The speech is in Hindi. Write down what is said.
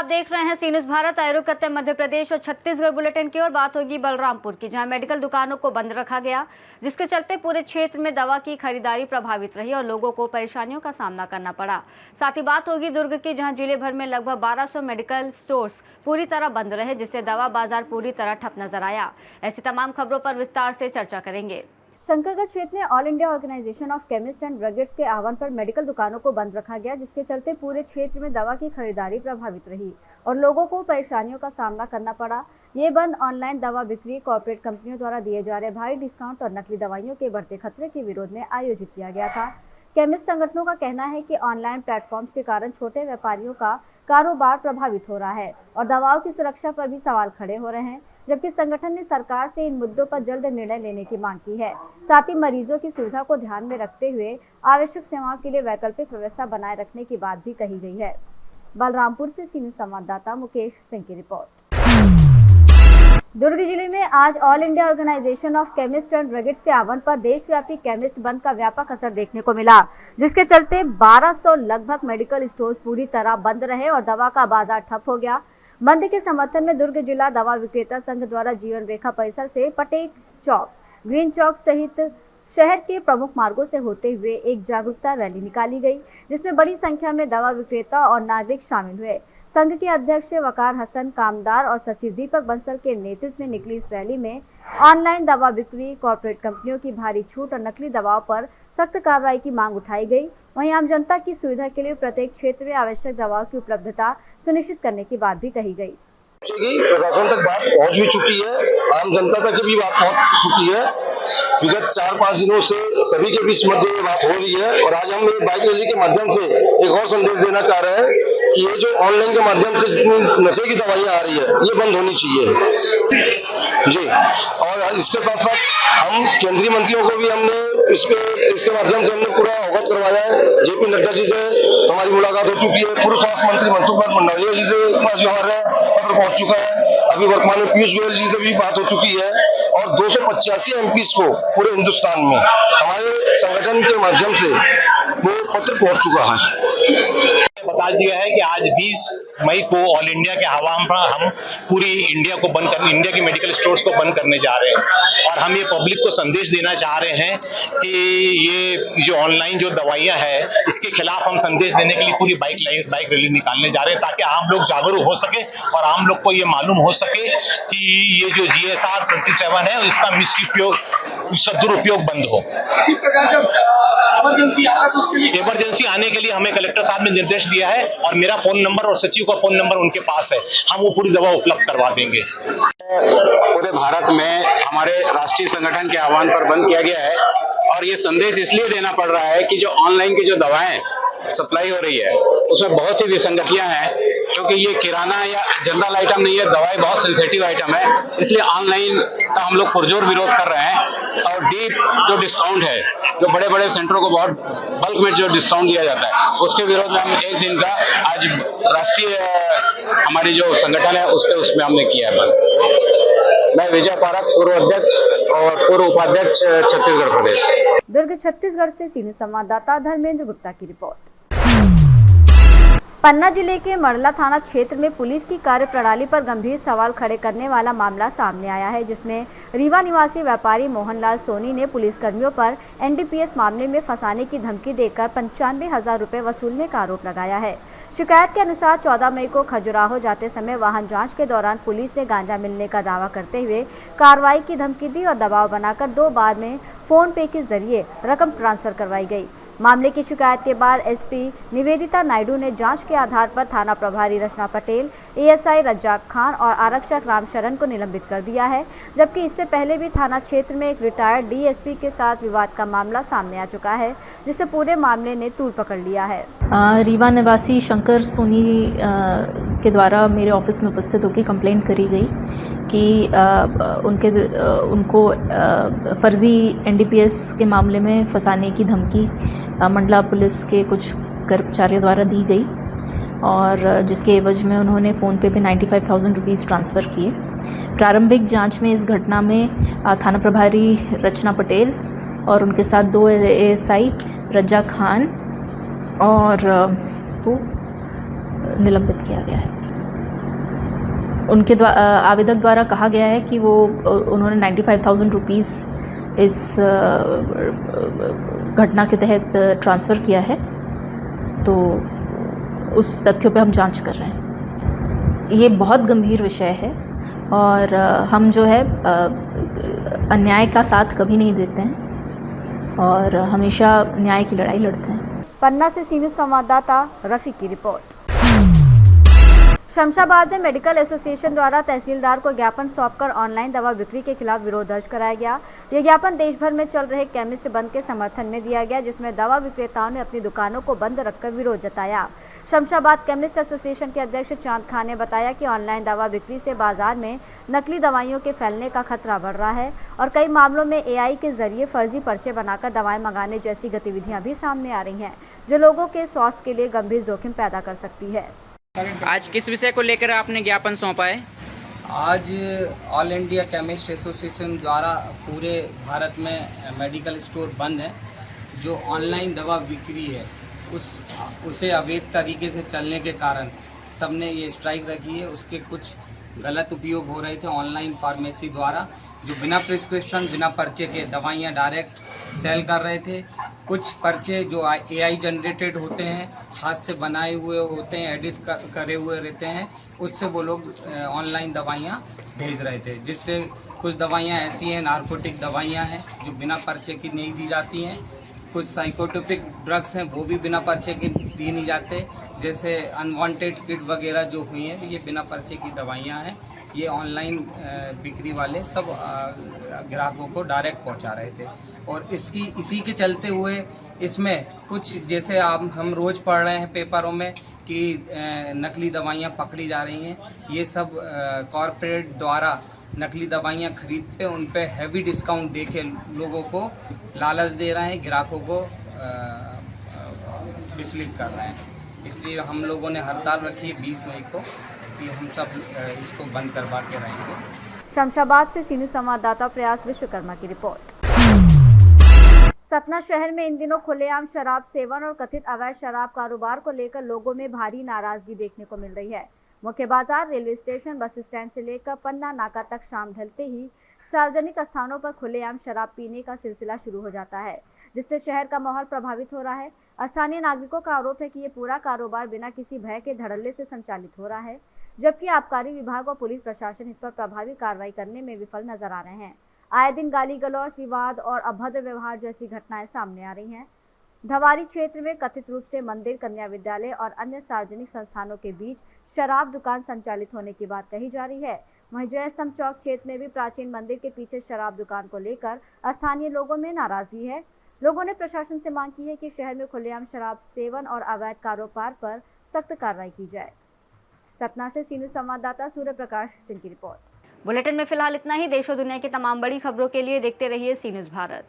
आप देख रहे हैं सी न्यूज़ भारत। आए रुख करते हैं मध्य प्रदेश और छत्तीसगढ़ बुलेटिन की ओर। बात होगी बलरामपुर की, जहां मेडिकल दुकानों को बंद रखा गया, जिसके चलते पूरे क्षेत्र में दवा की खरीदारी प्रभावित रही और लोगों को परेशानियों का सामना करना पड़ा। साथ ही बात होगी दुर्ग की, जहां जिले भर में लगभग 1200 मेडिकल स्टोर्स पूरी तरह बंद रहे, जिससे दवा बाजार पूरी तरह ठप नजर आया। ऐसी तमाम खबरों पर विस्तार से चर्चा करेंगे। शंकरगढ़ क्षेत्र में All India Organisation of Chemist and Druggist के आह्वान पर मेडिकल दुकानों को बंद रखा गया, जिसके चलते पूरे क्षेत्र में दवा की खरीदारी प्रभावित रही और लोगों को परेशानियों का सामना करना पड़ा। ये बंद ऑनलाइन दवा बिक्री, कॉर्पोरेट कंपनियों द्वारा दिए जा रहे भारी डिस्काउंट और नकली दवाइयों के बढ़ते खतरे के विरोध में आयोजित किया गया था। केमिस्ट संगठनों का कहना है कि ऑनलाइन प्लेटफॉर्म्स के कारण छोटे व्यापारियों का कारोबार प्रभावित हो रहा है और दवाओं की सुरक्षा पर भी सवाल खड़े हो रहे हैं, जबकि संगठन ने सरकार से इन मुद्दों पर जल्द निर्णय लेने की मांग की है। साथ ही मरीजों की सुविधा को ध्यान में रखते हुए आवश्यक सेवाओं के लिए वैकल्पिक व्यवस्था बनाए रखने की बात भी कही गई है। बलरामपुर से सी न्यूज़ संवाददाता मुकेश सिंह की रिपोर्ट। दुर्ग जिले में आज All India Organisation of Chemist and Druggist के आह्वान पर देशव्यापी केमिस्ट बंद का व्यापक असर देखने को मिला, जिसके चलते 1200 लगभग मेडिकल स्टोर्स पूरी तरह बंद रहे और दवा का बाजार ठप हो गया। बंद के समर्थन में दुर्ग जिला दवा विक्रेता संघ द्वारा जीवन रेखा परिसर से पटेल चौक, ग्रीन चौक सहित शहर के प्रमुख मार्गों से होते हुए एक जागरूकता रैली निकाली गई, जिसमें बड़ी संख्या में दवा विक्रेता और नागरिक शामिल हुए। संघ के अध्यक्ष वकार हसन कामदार और सचिव दीपक बंसल के नेतृत्व में निकली इस रैली में ऑनलाइन दवा बिक्री, कॉर्पोरेट कंपनियों की भारी छूट और नकली दवाओं पर सख्त कार्रवाई की मांग उठाई गई। वहीं आम जनता की सुविधा के लिए प्रत्येक क्षेत्र में आवश्यक दवाओं की उपलब्धता सुनिश्चित करने की बात भी कही गई। प्रशासन तक बात पहुंच भी चुकी है, आम जनता तक भी बात पहुंच चुकी है। विगत 4-5 दिनों से सभी के बीच मध्य ये बात हो रही है और आज हम ये बाइक रैली के माध्यम से एक और संदेश देना चाह रहे हैं कि ये जो ऑनलाइन के माध्यम से जितनी नशे की दवाइयां आ रही है, ये बंद होनी चाहिए जी। और इसके साथ साथ हम केंद्रीय मंत्रियों को भी हमने इसके माध्यम से हमने पूरा अवगत करवाया है। जेपी नड्डा जी से हमारी मुलाकात हो चुकी है, पूर्व स्वास्थ्य मंत्री मनसुख मंडाविया जी से पास जो हमारा पत्र पहुंच चुका है, अभी वर्तमान में पीयूष गोयल जी से भी बात हो चुकी है और 285 एमपीज को पूरे हिंदुस्तान में हमारे संगठन के माध्यम से वो पत्र पहुंच चुका है। बता दिया है कि आज 20 मई को ऑल इंडिया के आह्वान पर हम पूरी इंडिया को बंद करने, इंडिया की मेडिकल स्टोर्स को बंद करने जा रहे हैं और हम ये पब्लिक को संदेश देना चाह रहे हैं कि ये जो ऑनलाइन जो दवाइयां है, इसके खिलाफ हम संदेश देने के लिए पूरी बाइक रैली निकालने जा रहे हैं, ताकि आम लोग जागरूक हो सके और आम लोग को ये मालूम हो सके कि ये जो GSR 27 है इसका दुरुपयोग बंद हो। इसी प्रकार का इमरजेंसी आने के लिए हमें कलेक्टर साहब ने निर्देश दिया है और मेरा फोन नंबर और सचिव का फोन नंबर उनके पास है, हम वो पूरी दवा उपलब्ध करवा देंगे। पूरे भारत में हमारे राष्ट्रीय संगठन के आह्वान पर बंद किया गया है और ये संदेश इसलिए देना पड़ रहा है कि जो ऑनलाइन की जो दवाएं सप्लाई हो रही है उसमें बहुत ही विसंगतियां हैं, क्योंकि ये किराना या जनरल आइटम नहीं है, दवाई बहुत सेंसिटिव आइटम है, इसलिए ऑनलाइन का हम लोग पुरजोर विरोध कर रहे हैं। और डीप जो डिस्काउंट है, जो बड़े बड़े सेंटरों को बहुत बल्क में जो डिस्काउंट दिया जाता है, उसके विरोध में हम एक दिन का आज राष्ट्रीय हमारी जो संगठन है उसमें हमने किया है बंद। मैं विजय पारक, पूर्व अध्यक्ष और पूर्व उपाध्यक्ष छत्तीसगढ़ प्रदेश। दुर्ग छत्तीसगढ़ से सी न्यूज़ संवाददाता धर्मेंद्र गुप्ता की रिपोर्ट। पन्ना जिले के मरला थाना क्षेत्र में पुलिस की कार्यप्रणाली पर गंभीर सवाल खड़े करने वाला मामला सामने आया है, जिसमें रीवा निवासी व्यापारी मोहनलाल सोनी ने पुलिसकर्मियों पर NDPS मामले में फंसाने की धमकी देकर 95,000 रुपए वसूलने का आरोप लगाया है। शिकायत के अनुसार 14 मई को खजुराहो जाते समय वाहन जांच के दौरान पुलिस ने गांजा मिलने का दावा करते हुए कार्रवाई की धमकी दी और दबाव बनाकर 2 बार में फोन पे के जरिए रकम ट्रांसफर करवाई गई। मामले की शिकायत के बाद SP निवेदिता नायडू ने जांच के आधार पर थाना प्रभारी रचना पटेल, ASI रज्जाक खान और आरक्षक रामशरण को निलंबित कर दिया है, जबकि इससे पहले भी थाना क्षेत्र में एक रिटायर्ड DSP के साथ विवाद का मामला सामने आ चुका है, जिससे पूरे मामले ने तूल पकड़ लिया है। रीवा निवासी शंकर सोनी के द्वारा मेरे ऑफिस में उपस्थित होकर कंप्लेंट करी गई कि उनको फर्जी NDPS के मामले में फंसाने की धमकी मंडला पुलिस के कुछ कर्मचारियों द्वारा दी गई और जिसके एवज में उन्होंने फ़ोन पे 95,000 रुपीज़ ट्रांसफ़र किए। प्रारंभिक जांच में इस घटना में थाना प्रभारी रचना पटेल और उनके साथ 2 ASI रज्जा खान और को निलंबित किया गया है। उनके आवेदक द्वारा कहा गया है कि वो उन्होंने 95,000 रुपीज़ इस घटना के तहत ट्रांसफ़र किया है। तो उस तथ्यों पे हम जांच कर रहे हैं। ये बहुत गंभीर विषय है और हम जो है अन्याय का साथ कभी नहीं देते हैं और हमेशा न्याय की लड़ाई लड़ते हैं। पन्ना से सी न्यूज़ संवाददाता रफी की रिपोर्ट। शमशाबाद में मेडिकल एसोसिएशन द्वारा तहसीलदार को ज्ञापन सौंपकर ऑनलाइन दवा बिक्री के खिलाफ विरोध दर्ज कराया गया। यह ज्ञापन देश भर में चल रहे केमिस्ट बंद के समर्थन में दिया गया, जिसमें दवा विक्रेताओं ने अपनी दुकानों को बंद रखकर विरोध जताया। शमशाबाद केमिस्ट एसोसिएशन के अध्यक्ष चांद खान ने बताया कि ऑनलाइन दवा बिक्री से बाजार में नकली दवाइयों के फैलने का खतरा बढ़ रहा है और कई मामलों में एआई के जरिए फर्जी पर्चे बनाकर दवाएं मंगाने जैसी गतिविधियां भी सामने आ रही हैं, जो लोगों के स्वास्थ्य के लिए गंभीर जोखिम पैदा कर सकती है। आज किस विषय को लेकर आपने ज्ञापन सौंपा है? आज ऑल इंडिया केमिस्ट एसोसिएशन द्वारा पूरे भारत में मेडिकल स्टोर बंद है। जो ऑनलाइन दवा बिक्री है उसे अवैध तरीके से चलने के कारण सबने ये स्ट्राइक रखी है। उसके कुछ गलत उपयोग हो रहे थे ऑनलाइन फार्मेसी द्वारा, जो बिना प्रिस्क्रिप्शन बिना पर्चे के दवाइयाँ डायरेक्ट सेल कर रहे थे। कुछ पर्चे जो एआई जनरेटेड होते हैं, हाथ से बनाए हुए होते हैं, एडिट करे हुए रहते हैं, उससे वो लोग ऑनलाइन दवाइयाँ भेज रहे थे, जिससे कुछ दवाइयाँ ऐसी हैं, नारकोटिक दवाइयाँ हैं जो बिना पर्चे की नहीं दी जाती हैं। कुछ साइकोट्रोपिक ड्रग्स हैं वो भी बिना पर्चे के दिए नहीं जाते, जैसे अनवांटेड किट वगैरह जो हुई हैं ये बिना पर्चे की दवाइयाँ हैं। ये ऑनलाइन बिक्री वाले सब ग्राहकों को डायरेक्ट पहुंचा रहे थे और इसी के चलते हुए इसमें कुछ जैसे हम रोज़ पढ़ रहे हैं पेपरों में कि नकली दवाइयाँ पकड़ी जा रही हैं। ये सब कॉरपोरेट द्वारा नकली दवाइयाँ खरीद पे उन पे हैवी डिस्काउंट दे के लोगों को लालच दे रहे हैं, ग्राहकों को विचलित कर रहे हैं। इसलिए हम लोगों ने हड़ताल रखी है 20 मई को कि हम सब इसको बंद करवा के रहेंगे। शमशाबाद से सी न्यूज़ संवाददाता प्रयास विश्वकर्मा की रिपोर्ट। सतना शहर में इन दिनों खुलेआम शराब सेवन और कथित अवैध शराब कारोबार को लेकर लोगों में भारी नाराजगी देखने को मिल रही है। मुख्य बाजार, रेलवे स्टेशन, बस स्टैंड से लेकर पन्ना नाका तक शाम ढलते ही सार्वजनिक स्थानों पर खुलेआम शराब पीने का सिलसिला शुरू हो जाता है, जिससे शहर का माहौल प्रभावित हो रहा है। स्थानीय नागरिकों का आरोप है कि ये पूरा कारोबार बिना किसी भय के धड़ल्ले से संचालित हो रहा है, जबकि आबकारी विभाग और पुलिस प्रशासन इस पर प्रभावी कार्रवाई करने में विफल नजर आ रहे हैं। आए दिन गाली गलौज, विवाद और अभद्र व्यवहार जैसी घटनाएं सामने आ रही हैं। धवारी क्षेत्र में कथित रूप से मंदिर, कन्या विद्यालय और अन्य सार्वजनिक संस्थानों के बीच शराब दुकान संचालित होने की बात कही जा रही है। वहीं जयस्तंभ चौक क्षेत्र में भी प्राचीन मंदिर के पीछे शराब दुकान को लेकर स्थानीय लोगों में नाराजगी है। लोगों ने प्रशासन से मांग की है कि शहर में खुलेआम शराब सेवन और अवैध कारोबार पर सख्त कार्रवाई की जाए। सतना से सी न्यूज़ संवाददाता सूर्य प्रकाश सिंह की रिपोर्ट। बुलेटिन में फिलहाल इतना ही। देश और दुनिया की तमाम बड़ी खबरों के लिए देखते रहिए सी न्यूज़ भारत।